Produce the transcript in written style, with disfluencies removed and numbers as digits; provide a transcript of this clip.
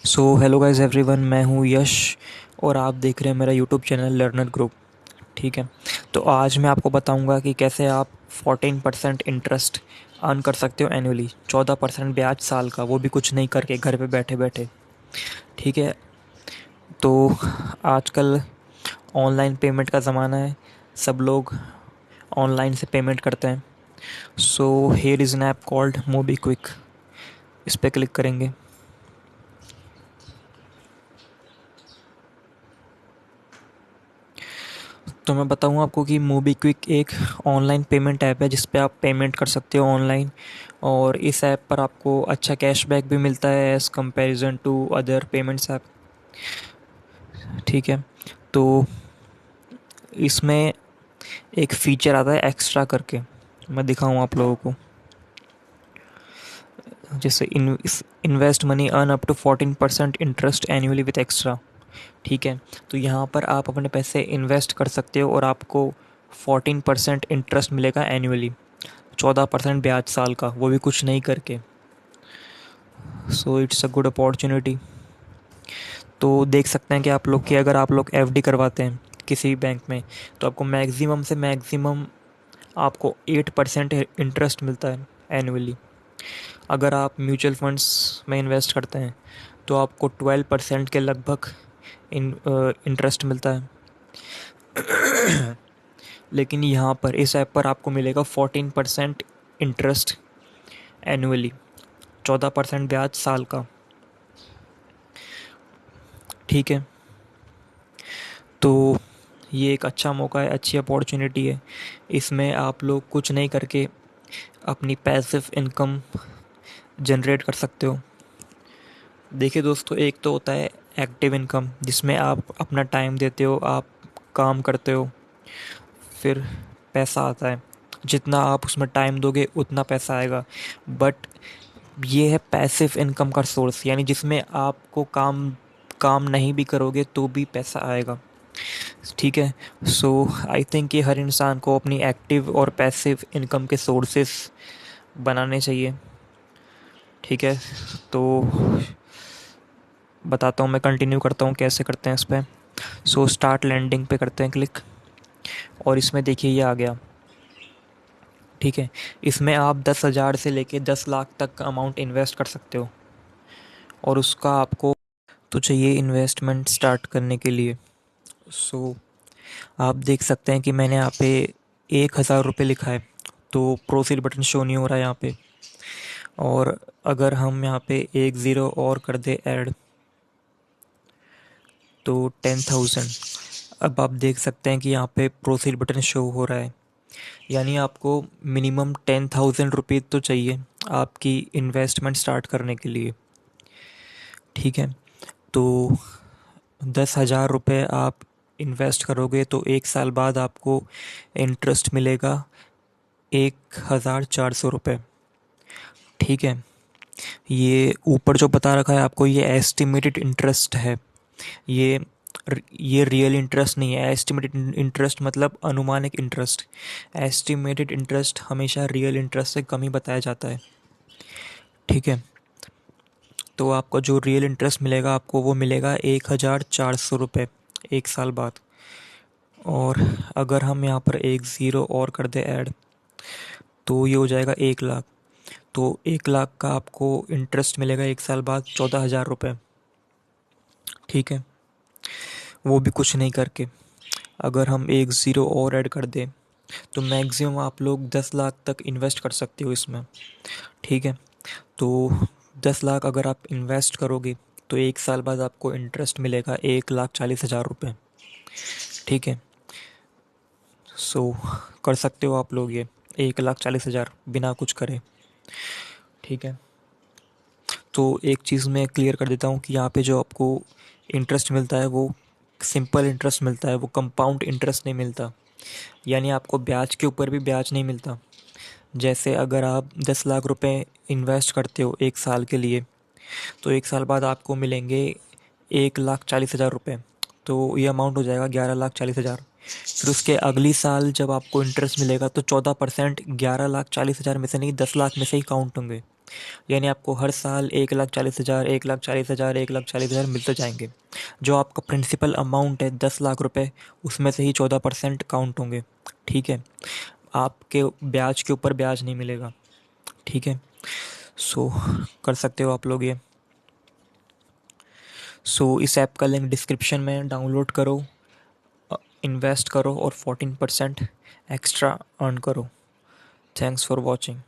So hello guys everyone, मैं हूँ यश और आप देख रहे हैं मेरा यूट्यूब चैनल लर्नर ग्रुप। ठीक है। तो आज मैं आपको बताऊंगा कि कैसे आप 14% इंटरेस्ट अर्न कर सकते हो एनुअली, 14% ब्याज साल का, वो भी कुछ नहीं करके घर पे बैठे बैठे। ठीक है। तो आजकल ऑनलाइन पेमेंट का ज़माना है, सब लोग ऑनलाइन से पेमेंट करते हैं। So here is an app called MobiKwik. इस पर क्लिक करेंगे तो मैं बताऊँ आपको कि मोबीक्विक एक ऑनलाइन पेमेंट ऐप है जिस पे आप पेमेंट कर सकते हो ऑनलाइन। और इस ऐप पर आपको अच्छा कैशबैक भी मिलता है as comparison to other payments app. ठीक है। तो इसमें एक फ़ीचर आता है एक्स्ट्रा करके, मैं दिखाऊँ आप लोगों को। जैसे invest money earn up to 14% interest annually with extra. ठीक है। तो यहाँ पर आप अपने पैसे इन्वेस्ट कर सकते हो और आपको 14% इंटरेस्ट मिलेगा एनुअली, 14% ब्याज साल का, वो भी कुछ नहीं करके। So it's a good opportunity. तो देख सकते हैं कि आप लोग, कि अगर आप लोग एफडी करवाते हैं किसी भी बैंक में, तो आपको मैक्सिमम से मैक्सिमम आपको 8% इंटरेस्ट मिलता है एनुअली। अगर आप म्यूचुअल फंड्स में इन्वेस्ट करते हैं तो आपको 12% के लगभग इंटरेस्ट मिलता है। लेकिन यहाँ पर इस ऐप पर आपको मिलेगा 14% इंटरेस्ट एनुअली, 14% ब्याज साल का। ठीक है। तो ये एक अच्छा मौका है, अच्छी अपॉर्चुनिटी है। इसमें आप लोग कुछ नहीं करके अपनी पैसिव इनकम जनरेट कर सकते हो। देखिए दोस्तों, एक तो होता है एक्टिव इनकम, जिसमें आप अपना टाइम देते हो, आप काम करते हो, फिर पैसा आता है। जितना आप उसमें टाइम दोगे उतना पैसा आएगा। बट ये है पैसिव इनकम का सोर्स, यानी जिसमें आपको काम काम नहीं भी करोगे तो भी पैसा आएगा। ठीक है। सो आई थिंक कि हर इंसान को अपनी एक्टिव और पैसिव इनकम के सोर्सेस बनाने चाहिए। ठीक है। तो बताता हूँ, मैं कंटिन्यू करता हूँ कैसे करते हैं इस पर। सो स्टार्ट लैंडिंग पे करते हैं क्लिक, और इसमें देखिए ये आ गया। ठीक है। इसमें आप 10,000 से लेके 10 लाख तक का अमाउंट इन्वेस्ट कर सकते हो, और उसका आपको तो चाहिए इन्वेस्टमेंट स्टार्ट करने के लिए। सो आप देख सकते हैं कि मैंने यहाँ पे 1,000 रुपये लिखा है, तो प्रोसीड बटन शो नहीं हो रहा है यहाँ पे। और अगर हम यहाँ पे एक ज़ीरो और कर दे ऐड, तो 10,000। अब आप देख सकते हैं कि यहाँ पे प्रोसीड बटन शो हो रहा है, यानी आपको मिनिमम 10,000 रुपये तो चाहिए आपकी इन्वेस्टमेंट स्टार्ट करने के लिए। ठीक है। तो 10,000 रुपये आप इन्वेस्ट करोगे तो 1 साल बाद आपको इंटरेस्ट मिलेगा 1,400 रुपये। ठीक है। ये ऊपर जो बता रखा है आपको, ये एस्टिमेटेड इंटरेस्ट है। ये ये रियल इंटरेस्ट नहीं है। एस्टिमेटेड इंटरेस्ट मतलब अनुमानिक इंटरेस्ट। एस्टिमेटेड इंटरेस्ट हमेशा रियल इंटरेस्ट से कम ही बताया जाता है। ठीक है। तो आपको जो रियल इंटरेस्ट मिलेगा, आपको वो मिलेगा 1,400 रुपये 1 साल बाद। और अगर हम यहाँ पर एक ज़ीरो और कर दें ऐड, तो ये हो जाएगा 1 लाख। तो 1 लाख का आपको इंटरेस्ट मिलेगा 1 साल बाद 14,000 रुपये। ठीक है। वो भी कुछ नहीं करके। अगर हम एक ज़ीरो और ऐड कर दें, तो मैक्सिमम आप लोग 10 लाख तक इन्वेस्ट कर सकते हो इसमें। ठीक है। तो 10 लाख अगर आप इन्वेस्ट करोगे तो 1 साल बाद आपको इंटरेस्ट मिलेगा 1,40,000 रुपये। ठीक है। सो कर सकते हो आप लोग ये 1,40,000 बिना कुछ करे। ठीक है। तो एक चीज़ मैं क्लियर कर देता हूँ कि यहाँ पे जो आपको इंटरेस्ट मिलता है वो सिंपल इंटरेस्ट मिलता है, वो कंपाउंड इंटरेस्ट नहीं मिलता। यानी आपको ब्याज के ऊपर भी ब्याज नहीं मिलता। जैसे अगर आप 10 लाख रुपए इन्वेस्ट करते हो 1 साल के लिए, तो 1 साल बाद आपको मिलेंगे 1,40,000 रुपये। तो ये अमाउंट हो जाएगा 11,40,000। फिर उसके अगली साल जब आपको इंटरेस्ट मिलेगा तो 14% 11,40,000 में से नहीं, 10 लाख में से ही काउंट होंगे। यानी आपको हर साल 1,40,000 1,40,000 1,40,000 मिलते जाएंगे। जो आपका प्रिंसिपल अमाउंट है 10 लाख रुपए, उसमें से ही 14% काउंट होंगे। ठीक है, आपके ब्याज के ऊपर ब्याज नहीं मिलेगा। ठीक है, सो कर सकते हो आप लोग ये। सो इस ऐप का लिंक डिस्क्रिप्शन में, डाउनलोड करो, इन्वेस्ट करो और 14% एक्स्ट्रा अर्न करो। Thanks for watching.